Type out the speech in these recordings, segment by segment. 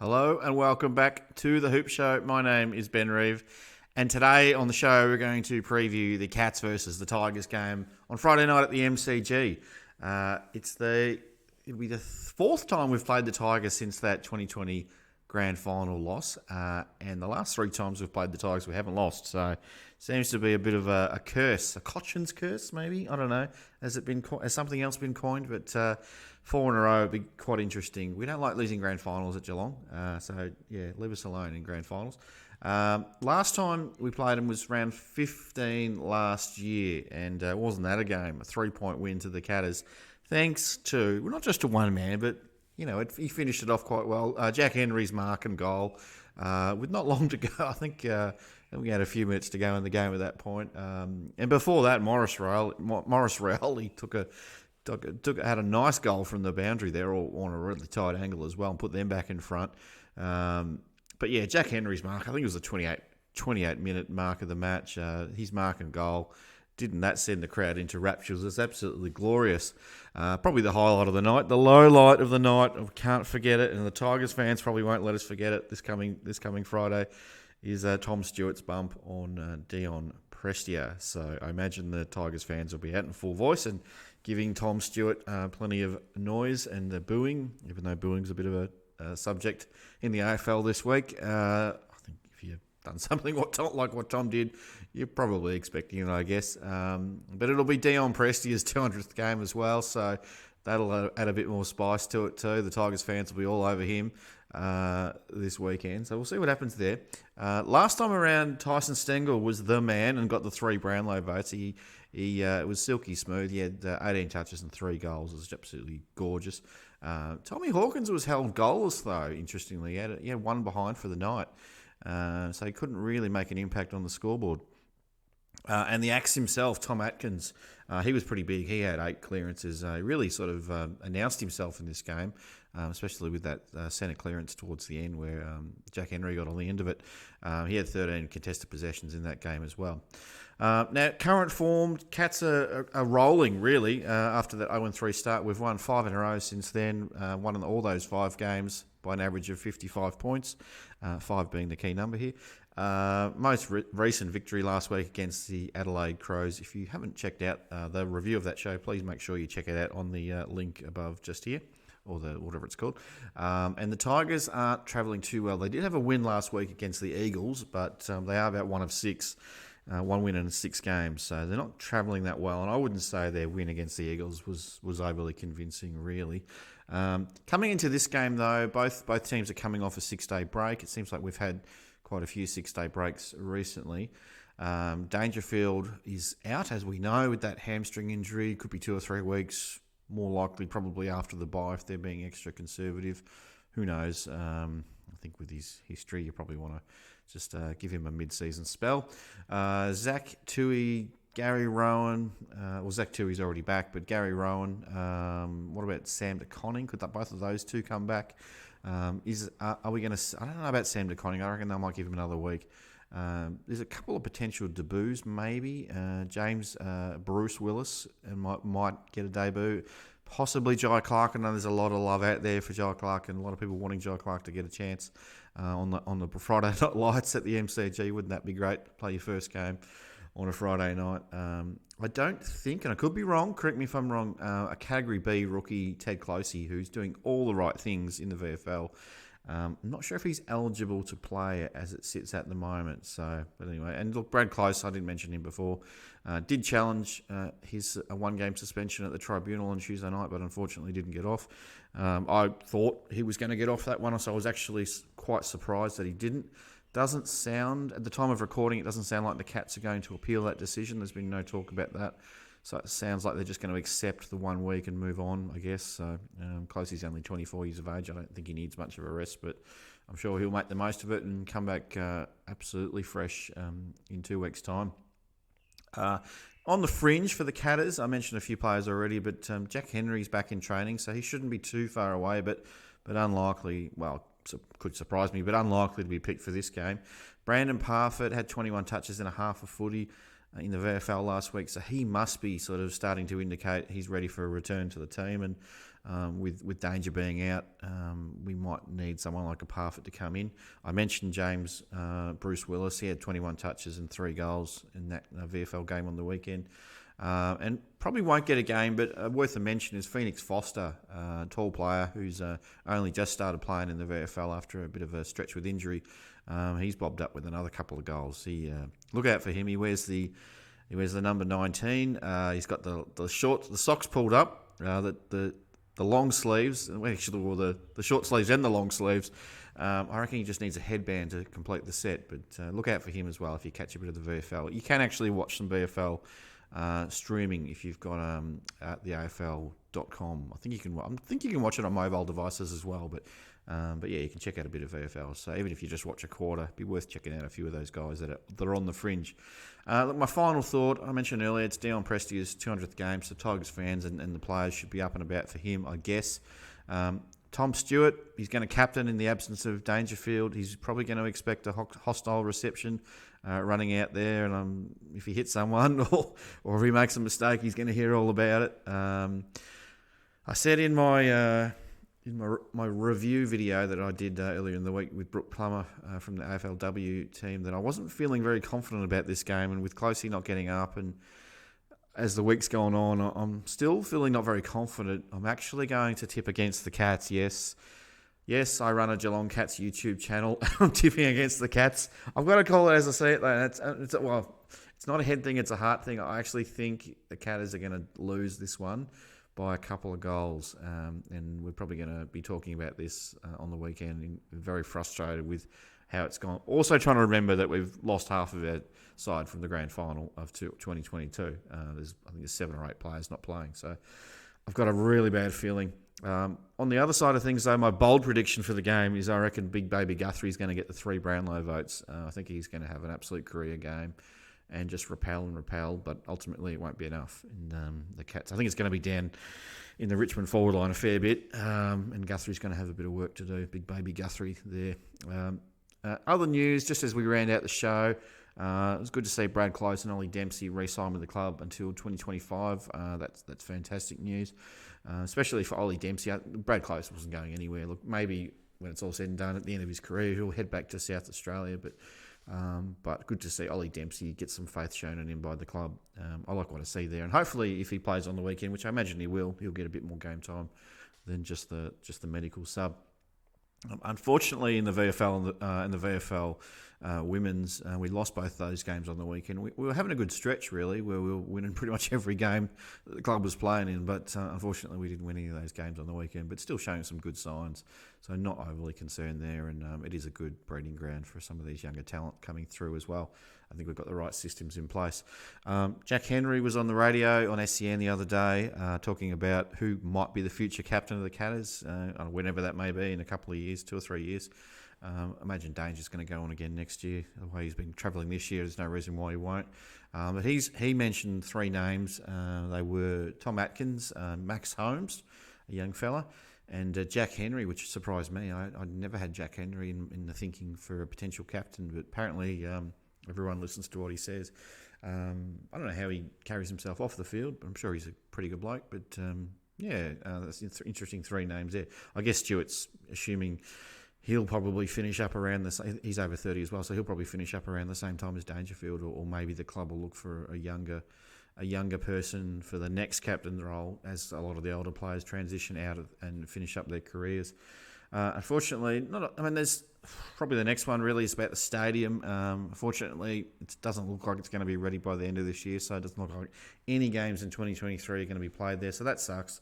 Hello and welcome back to the Hoop Show. My name is Ben Reeve, and today on the show we're going to preview the Cats versus the Tigers game on Friday night at the MCG. It'll be the fourth time we've played the Tigers since that 2020 grand final loss, and the last three times we've played the Tigers we haven't lost. So it seems to be a bit of a curse, a Cochin's curse maybe. I don't know. Has something else been coined? But four in a row would be quite interesting. We don't like losing grand finals at Geelong, so yeah, leave us alone in grand finals. Last time we played them was round 15 last year, and wasn't that a game? A 3-point win to the Catters, thanks to, well, not just to one man, but he finished it off quite well. Jack Henry's mark and goal, with not long to go. I think we had a few minutes to go in the game at that point. And before that, Morris Rail, he had a nice goal from the boundary there, all on a really tight angle as well, and put them back in front. But yeah, Jack Henry's mark, I think it was the 28-minute mark of the match. His mark and goal, didn't that send the crowd into raptures? It was absolutely glorious. Probably the highlight of the night, the low light of the night. I can't forget it, and the Tigers fans probably won't let us forget it this coming Friday, is Tom Stewart's bump on Dion Prestia. So I imagine the Tigers fans will be out in full voice and giving Tom Stewart plenty of noise and booing, even though booing's a bit of a subject in the AFL this week. I think if you've done something like what Tom did, you're probably expecting it, I guess. But it'll be Dion Prestia's 200th game as well, so that'll add a bit more spice to it too. The Tigers fans will be all over him this weekend, so we'll see what happens there. Last time around, Tyson Stengel was the man and got the 3 Brownlow votes. He was silky smooth. He had 18 touches and 3 goals. It was absolutely gorgeous. Tommy Hawkins was held goalless, though, interestingly. He had 1 behind for the night, so he couldn't really make an impact on the scoreboard. And the axe himself, Tom Atkins, he was pretty big. He had 8 clearances. He really sort of announced himself in this game, especially with that centre clearance towards the end where Jack Henry got on the end of it. He had 13 contested possessions in that game as well. Now, current form, Cats are rolling, really, after that 0-3 start. We've won 5 in a row since then, won in all those 5 games by an average of 55 points, 5 being the key number here. Most recent victory last week against the Adelaide Crows. If you haven't checked out the review of that show, please make sure you check it out on the link above just here, or whatever it's called. And the Tigers aren't travelling too well. They did have a win last week against the Eagles, but they are about 1 of 6. 1 win in 6 games, so they're not travelling that well. And I wouldn't say their win against the Eagles was overly convincing, really. Coming into this game, though, both teams are coming off a 6-day break. It seems like we've had quite a few 6-day breaks recently. Dangerfield is out, as we know, with that hamstring injury. Could be 2 or 3 weeks, more likely probably after the bye if they're being extra conservative. Who knows? I think with his history, you probably want to just give him a mid-season spell. Zach Toohey, Gary Rowan. Zach Toohey's already back, but Gary Rowan. What about Sam DeConning? Could both of those two come back? Are we going to? I don't know about Sam DeConning. I reckon they might give him another week. There's a couple of potential debuts, maybe. James Bruce Willis might get a debut. Possibly Jai Clark. I know there's a lot of love out there for Jai Clark, and a lot of people wanting Jai Clark to get a chance on the Friday night lights at the MCG. Wouldn't that be great? Play your first game on a Friday night. I don't think, and I could be wrong, correct me if I'm wrong, a Category B rookie, Ted Closey, who's doing all the right things in the VFL. I'm not sure if he's eligible to play as it sits at the moment. So, but anyway, and look, Brad Close, I didn't mention him before, did challenge his 1-game suspension at the tribunal on Tuesday night, but unfortunately didn't get off. I thought he was going to get off that one, so I was actually quite surprised that he didn't. Doesn't sound, at the time of recording, it doesn't sound like the Cats are going to appeal that decision. There's been no talk about that. So it sounds like they're just going to accept the 1 week and move on, I guess. So Closey's only 24 years of age. I don't think he needs much of a rest, but I'm sure he'll make the most of it and come back absolutely fresh in 2 weeks' time. On the fringe for the Catters, I mentioned a few players already, but Jack Henry's back in training, so he shouldn't be too far away, but unlikely, well, could surprise me, but unlikely to be picked for this game. Brandon Parfitt had 21 touches and a half of footy in the VFL last week, so he must be sort of starting to indicate he's ready for a return to the team. And with Danger being out, we might need someone like a Parfitt to come in. I mentioned James Bruce Willis. He had 21 touches and 3 goals in that VFL game on the weekend. And probably won't get a game, but worth a mention is Phoenix Foster, tall player who's only just started playing in the VFL after a bit of a stretch with injury. He's bobbed up with another couple of goals. Look out for him. He wears the number 19. He's got the socks pulled up. The long sleeves, actually, or the short sleeves and the long sleeves. I reckon he just needs a headband to complete the set. But look out for him as well if you catch a bit of the VFL. You can actually watch some VFL streaming if you've got the AFL.com. I think you can watch it on mobile devices as well. But yeah, you can check out a bit of VFL. So even if you just watch a quarter, it'd be worth checking out a few of those guys that are on the fringe. Look, my final thought, I mentioned earlier, it's Dion Prestia's 200th game, so Tigers fans and the players should be up and about for him, I guess. Tom Stewart, he's going to captain in the absence of Dangerfield. He's probably going to expect a hostile reception running out there, and if he hits someone or if he makes a mistake, he's going to hear all about it. I said in my review video that I did earlier in the week with Brooke Plummer from the AFLW team that I wasn't feeling very confident about this game, and with Closey not getting up and as the week's gone on, I'm still feeling not very confident. I'm actually going to tip against the Cats, yes. Yes, I run a Geelong Cats YouTube channel. I'm tipping against the Cats. I've got to call it as I see it, though. It's not a head thing, it's a heart thing. I actually think the Cats are going to lose this one by a couple of goals. And we're probably going to be talking about this on the weekend. Very frustrated with how it's gone. Also trying to remember that we've lost half of our side from the grand final of 2022. I think there's 7 or 8 players not playing. So I've got a really bad feeling. On the other side of things, though, my bold prediction for the game is I reckon Big Baby Guthrie's going to get the 3 Brownlow votes. I think he's going to have an absolute career game and just repel, but ultimately it won't be enough. And the Cats, I think it's going to be down in the Richmond forward line a fair bit, and Guthrie's going to have a bit of work to do. Big Baby Guthrie there. Other news, just as we round out the show, it was good to see Brad Close and Ollie Dempsey re-sign with the club until 2025. That's fantastic news, especially for Ollie Dempsey. Brad Close wasn't going anywhere. Look, maybe when it's all said and done at the end of his career, he'll head back to South Australia. But good to see Ollie Dempsey get some faith shown in him by the club. I like what I see there, and hopefully, if he plays on the weekend, which I imagine he will, he'll get a bit more game time than just the medical sub. Unfortunately, in the VFL and the VFL women's, we lost both those games on the weekend. We were having a good stretch, really, where we were winning pretty much every game that the club was playing in. But unfortunately, we didn't win any of those games on the weekend. But still showing some good signs, so not overly concerned there. And it is a good breeding ground for some of these younger talent coming through as well. I think we've got the right systems in place. Jack Henry was on the radio on SCN the other day talking about who might be the future captain of the Cats, whenever that may be, in a couple of years, 2 or 3 years. Imagine Danger's going to go on again next year. The way he's been travelling this year, there's no reason why he won't. But he mentioned 3 names. They were Tom Atkins, Max Holmes, a young fella, and Jack Henry, which surprised me. I'd never had Jack Henry in the thinking for a potential captain, but apparently everyone listens to what he says. I don't know how he carries himself off the field, but I'm sure he's a pretty good bloke. But that's interesting 3 names there. I guess Stewart's assuming he'll probably finish up around he's over 30 as well, so he'll probably finish up around the same time as Dangerfield, or maybe the club will look for a younger person for the next captain role as a lot of the older players transition out and finish up their careers. Unfortunately, there's probably the next one really is about the stadium. Unfortunately, it doesn't look like it's going to be ready by the end of this year, so it doesn't look like any games in 2023 are going to be played there, so that sucks.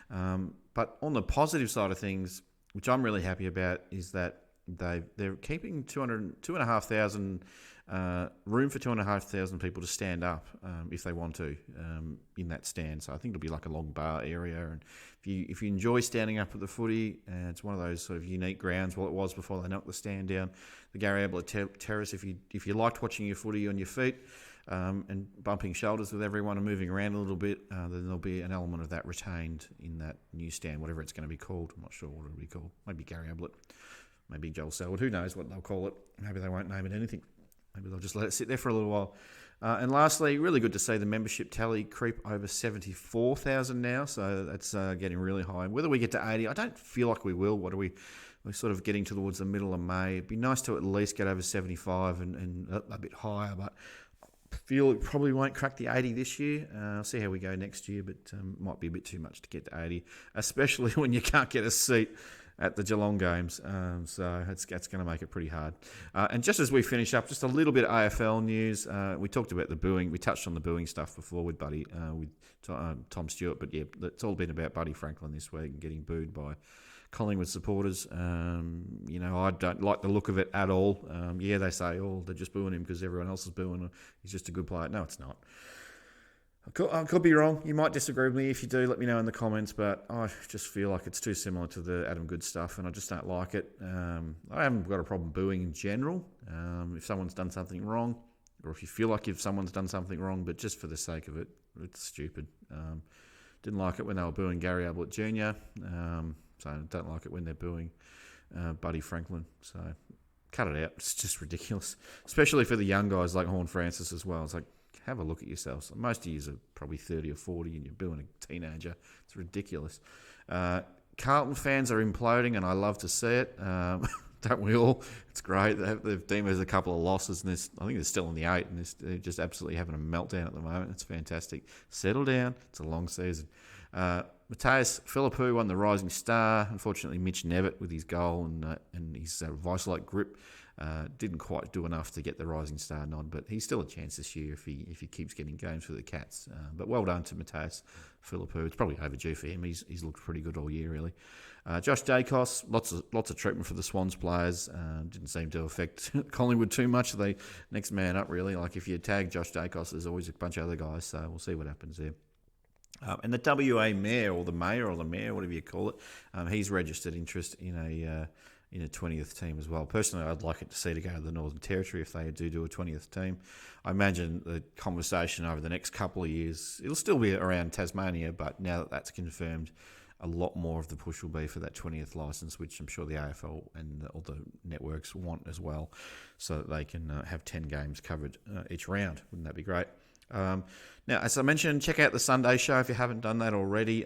But on the positive side of things, which I'm really happy about, is that they're keeping 2,500 room for 2,500 people to stand up if they want to in that stand. So I think it'll be like a long bar area, and if you enjoy standing up at the footy, it's one of those sort of unique grounds. Well, it was before they knocked the stand down. The Gary Ablett Terrace. If you liked watching your footy on your feet and bumping shoulders with everyone and moving around a little bit, then there'll be an element of that retained in that new stand, whatever it's going to be called. I'm not sure what it'll be called. Maybe Gary Ablett, maybe Joel Selwood. Who knows what they'll call it? Maybe they won't name it anything. Maybe they'll just let it sit there for a little while. And lastly, really good to see the membership tally creep over 74,000 now, so that's getting really high. Whether we get to 80, I don't feel like we will. What are we? We're sort of getting towards the middle of May. It'd be nice to at least get over 75 and a bit higher, but I feel it probably won't crack the 80 this year. I'll see how we go next year, but might be a bit too much to get to 80, especially when you can't get a seat at the Geelong games. So that's going to make it pretty hard. And just as we finish up, just a little bit of AFL news. We talked about the booing. We touched on the booing stuff before with Buddy, with Tom Stewart. But yeah, it's all been about Buddy Franklin this week and getting booed by Collingwood supporters. I don't like the look of it at all. They say, they're just booing him because everyone else is booing him. He's just a good player. No, it's not. I could be wrong. You might disagree with me. If you do, let me know in the comments. But I just feel like it's too similar to the Adam Good stuff, and I just don't like it. I haven't got a problem booing in general. If someone's done something wrong, or if you feel like if someone's done something wrong, but just for the sake of it, it's stupid. Didn't like it when they were booing Gary Ablett Jr., so I don't like it when they're booing Buddy Franklin. So cut it out. It's just ridiculous, especially for the young guys like Horn Francis as well. It's like, have a look at yourselves. Most of you are probably 30 or 40 and you're booing a teenager. It's ridiculous. Carlton fans are imploding and I love to see it. Don't we all? It's great. They've deemed as a couple of losses and I think they're still in the 8 and they're just absolutely having a meltdown at the moment. It's fantastic. Settle down. It's a long season. Mateus Philippou won the Rising Star. Unfortunately, Mitch Nevitt with his goal and his vice-like grip didn't quite do enough to get the Rising Star nod, but he's still a chance this year if he keeps getting games for the Cats. But well done to Mateus Philippou. It's probably overdue for him. He's looked pretty good all year, really. Josh Dacos, lots of treatment for the Swans players. Didn't seem to affect Collingwood too much. They next man up, really. Like if you tag Josh Dacos, there's always a bunch of other guys, so we'll see what happens there. And the WA Mayor, or the Mayor, whatever you call it, he's registered interest in a 20th team as well. Personally, I'd like it to see to go to the Northern Territory if they do a 20th team. I imagine the conversation over the next couple of years, it'll still be around Tasmania, but now that that's confirmed, a lot more of the push will be for that 20th licence, which I'm sure the AFL and all the networks want as well, so that they can have 10 games covered each round. Wouldn't that be great? Now, as I mentioned, check out the Sunday show if you haven't done that already.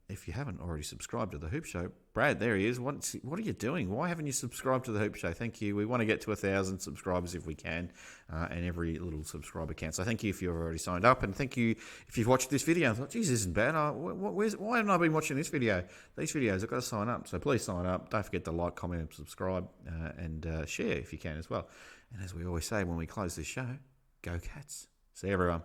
If you haven't already subscribed to the Hoop Show, Brad, there he is. What are you doing? Why haven't you subscribed to the Hoop Show? Thank you. We want to get to 1,000 subscribers if we can, and every little subscriber counts. So thank you if you've already signed up, and thank you if you've watched this video and thought, geez, this isn't bad. Why haven't I been watching this video? These videos, I've got to sign up. So please sign up. Don't forget to like, comment, and subscribe, and share if you can as well. And as we always say when we close this show, go Cats. See you, everyone.